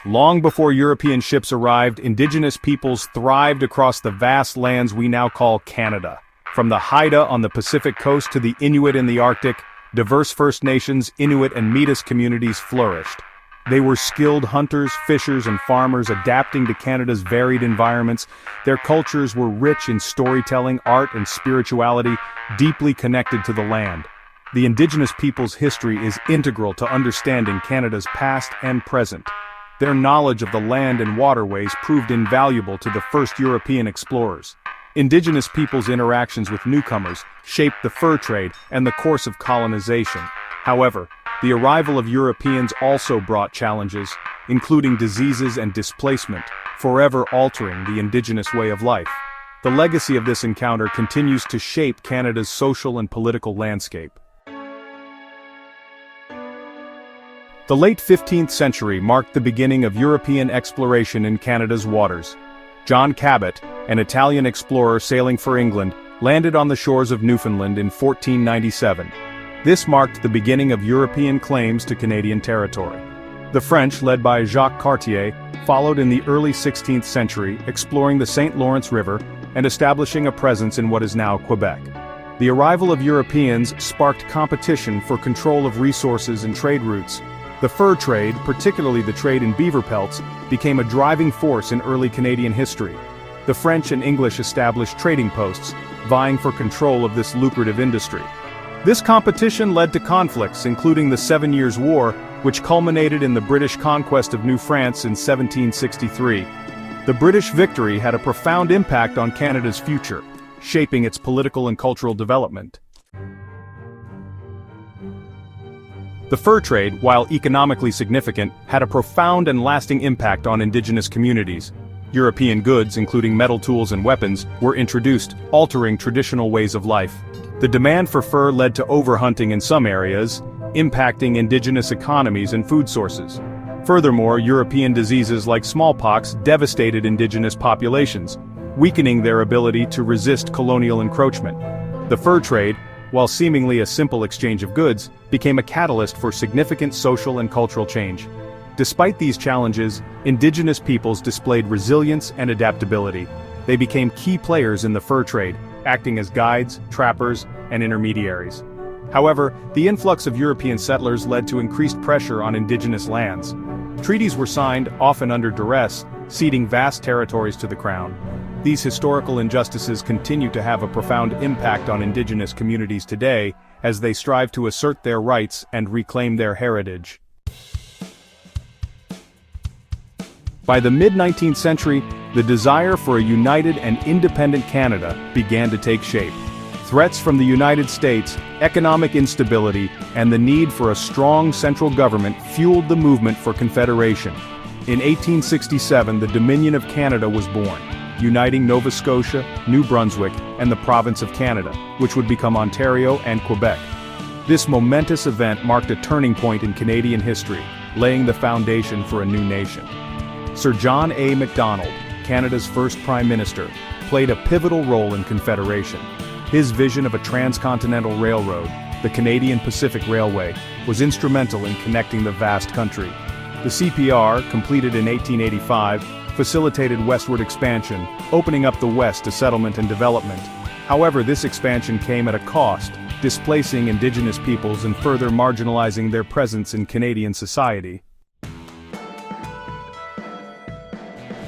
Long before European ships arrived, indigenous peoples thrived across the vast lands we now call Canada. From the Haida on the Pacific coast to the Inuit in the Arctic, diverse First Nations, Inuit and Métis communities flourished. They were skilled hunters, fishers and farmers adapting to Canada's varied environments. Their cultures were rich in storytelling, art and spirituality, deeply connected to the land. The Indigenous people's history is integral to understanding Canada's past and present. Their knowledge of the land and waterways proved invaluable to the first European explorers. Indigenous peoples' interactions with newcomers shaped the fur trade and the course of colonization. However, the arrival of Europeans also brought challenges, including diseases and displacement, forever altering the indigenous way of life. The legacy of this encounter continues to shape Canada's social and political landscape. The late 15th century marked the beginning of European exploration in Canada's waters. John Cabot, an Italian explorer sailing for England, landed on the shores of Newfoundland in 1497. This marked the beginning of European claims to Canadian territory. The French, led by Jacques Cartier, followed in the early 16th century, exploring the St. Lawrence River and establishing a presence in what is now Quebec. The arrival of Europeans sparked competition for control of resources and trade routes. The fur trade, particularly the trade in beaver pelts, became a driving force in early Canadian history. The French and English established trading posts, vying for control of this lucrative industry. This competition led to conflicts, including the 7 Years' War, which culminated in the British conquest of New France in 1763. The British victory had a profound impact on Canada's future, shaping its political and cultural development. The fur trade, while economically significant, had a profound and lasting impact on indigenous communities. European goods, including metal tools and weapons, were introduced, altering traditional ways of life. The demand for fur led to overhunting in some areas, impacting indigenous economies and food sources. Furthermore, European diseases like smallpox devastated indigenous populations, weakening their ability to resist colonial encroachment. The fur trade, while seemingly a simple exchange of goods, became a catalyst for significant social and cultural change. Despite these challenges, indigenous peoples displayed resilience and adaptability. They became key players in the fur trade, acting as guides, trappers, and intermediaries. However, the influx of European settlers led to increased pressure on indigenous lands. Treaties were signed, often under duress, ceding vast territories to the Crown. These historical injustices continue to have a profound impact on indigenous communities today, as they strive to assert their rights and reclaim their heritage. By the mid-19th century, the desire for a united and independent Canada began to take shape. Threats from the United States, economic instability, and the need for a strong central government fueled the movement for confederation. In 1867, the Dominion of Canada was born, uniting Nova Scotia, New Brunswick, and the Province of Canada, which would become Ontario and Quebec. This momentous event marked a turning point in Canadian history, laying the foundation for a new nation. Sir John A. Macdonald, Canada's first Prime Minister, played a pivotal role in Confederation. His vision of a transcontinental railroad, the Canadian Pacific Railway, was instrumental in connecting the vast country. The CPR, completed in 1885, facilitated westward expansion, opening up the West to settlement and development. However, this expansion came at a cost, displacing indigenous peoples and further marginalizing their presence in Canadian society.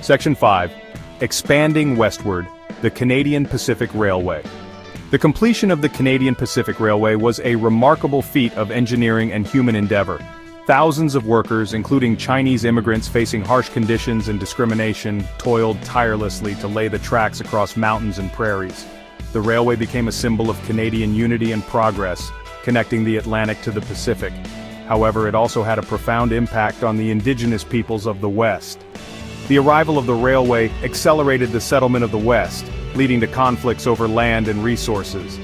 Section 5. Expanding westward, the Canadian Pacific Railway. The completion of the Canadian Pacific Railway was a remarkable feat of engineering and human endeavor. Thousands of workers, including Chinese immigrants facing harsh conditions and discrimination, toiled tirelessly to lay the tracks across mountains and prairies. The railway became a symbol of Canadian unity and progress, connecting the Atlantic to the Pacific. However, it also had a profound impact on the indigenous peoples of the West. The arrival of the railway accelerated the settlement of the West, leading to conflicts over land and resources.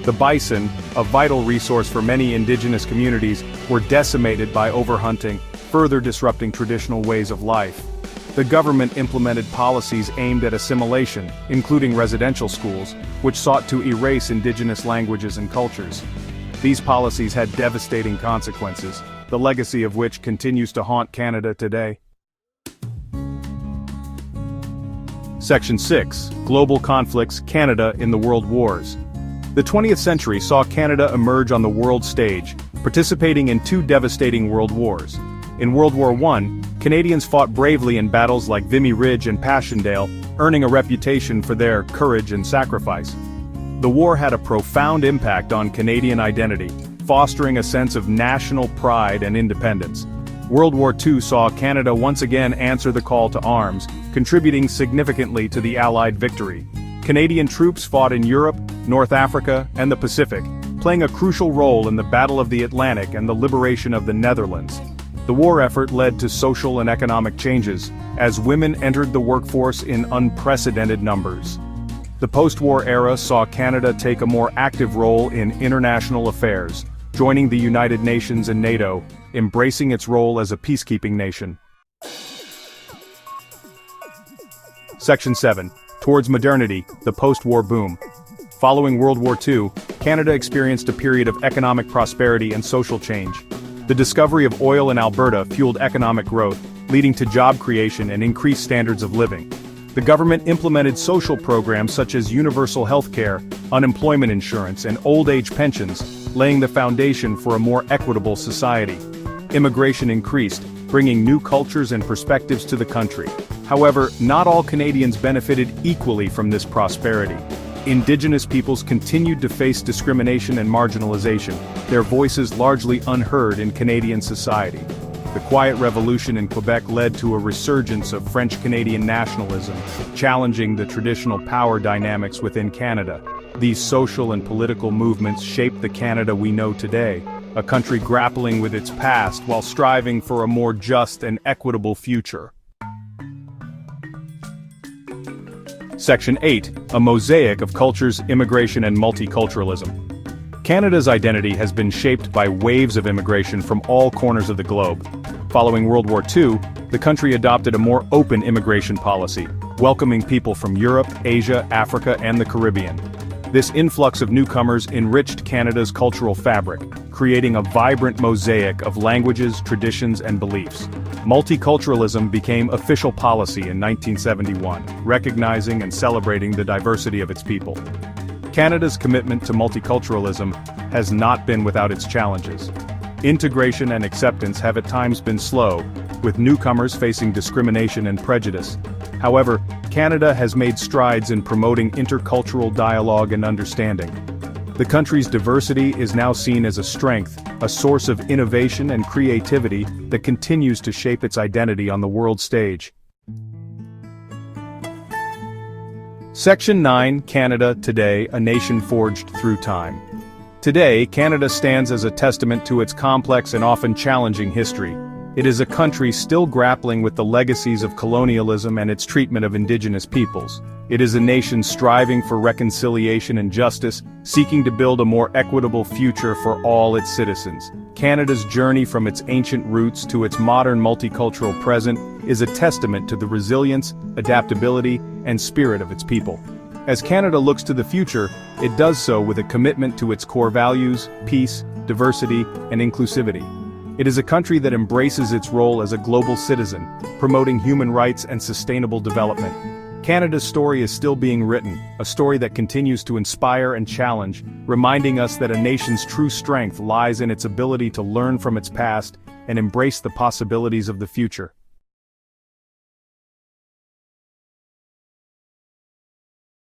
The bison, a vital resource for many indigenous communities, were decimated by overhunting, further disrupting traditional ways of life. The government implemented policies aimed at assimilation, including residential schools, which sought to erase indigenous languages and cultures. These policies had devastating consequences, the legacy of which continues to haunt Canada today. Section 6. Global Conflicts, Canada in the World Wars. The 20th century saw Canada emerge on the world stage, participating in two devastating world wars. In World War I, Canadians fought bravely in battles like Vimy Ridge and Passchendaele, earning a reputation for their courage and sacrifice. The war had a profound impact on Canadian identity, fostering a sense of national pride and independence. World War II saw Canada once again answer the call to arms, contributing significantly to the Allied victory. Canadian troops fought in Europe, North Africa, and the Pacific, playing a crucial role in the Battle of the Atlantic and the liberation of the Netherlands. The war effort led to social and economic changes, as women entered the workforce in unprecedented numbers. The post-war era saw Canada take a more active role in international affairs, joining the United Nations and NATO, embracing its role as a peacekeeping nation. Section 7. Towards modernity, the post-war boom. Following World War II, Canada experienced a period of economic prosperity and social change. The discovery of oil in Alberta fueled economic growth, leading to job creation and increased standards of living. The government implemented social programs such as universal health care, unemployment insurance, and old-age pensions, laying the foundation for a more equitable society. Immigration increased, bringing new cultures and perspectives to the country. However, not all Canadians benefited equally from this prosperity. Indigenous peoples continued to face discrimination and marginalization, their voices largely unheard in Canadian society. The Quiet Revolution in Quebec led to a resurgence of French-Canadian nationalism, challenging the traditional power dynamics within Canada. These social and political movements shaped the Canada we know today, a country grappling with its past while striving for a more just and equitable future. Section 8. A mosaic of cultures, immigration and multiculturalism. Canada's identity has been shaped by waves of immigration from all corners of the globe. Following World War II, the country adopted a more open immigration policy, welcoming people from Europe, Asia, Africa, and the Caribbean. This influx of newcomers enriched Canada's cultural fabric, creating a vibrant mosaic of languages, traditions, and beliefs. Multiculturalism became official policy in 1971, recognizing and celebrating the diversity of its people. Canada's commitment to multiculturalism has not been without its challenges. Integration and acceptance have at times been slow, with newcomers facing discrimination and prejudice. However, Canada has made strides in promoting intercultural dialogue and understanding. The country's diversity is now seen as a strength, a source of innovation and creativity that continues to shape its identity on the world stage. Section 9. Canada Today, a nation forged through time. Today, Canada stands as a testament to its complex and often challenging history. It is a country still grappling with the legacies of colonialism and its treatment of Indigenous peoples. It is a nation striving for reconciliation and justice, seeking to build a more equitable future for all its citizens. Canada's journey from its ancient roots to its modern multicultural present is a testament to the resilience, adaptability, and spirit of its people. As Canada looks to the future, it does so with a commitment to its core values, peace, diversity, and inclusivity. It is a country that embraces its role as a global citizen, promoting human rights and sustainable development. Canada's story is still being written, a story that continues to inspire and challenge, reminding us that a nation's true strength lies in its ability to learn from its past and embrace the possibilities of the future.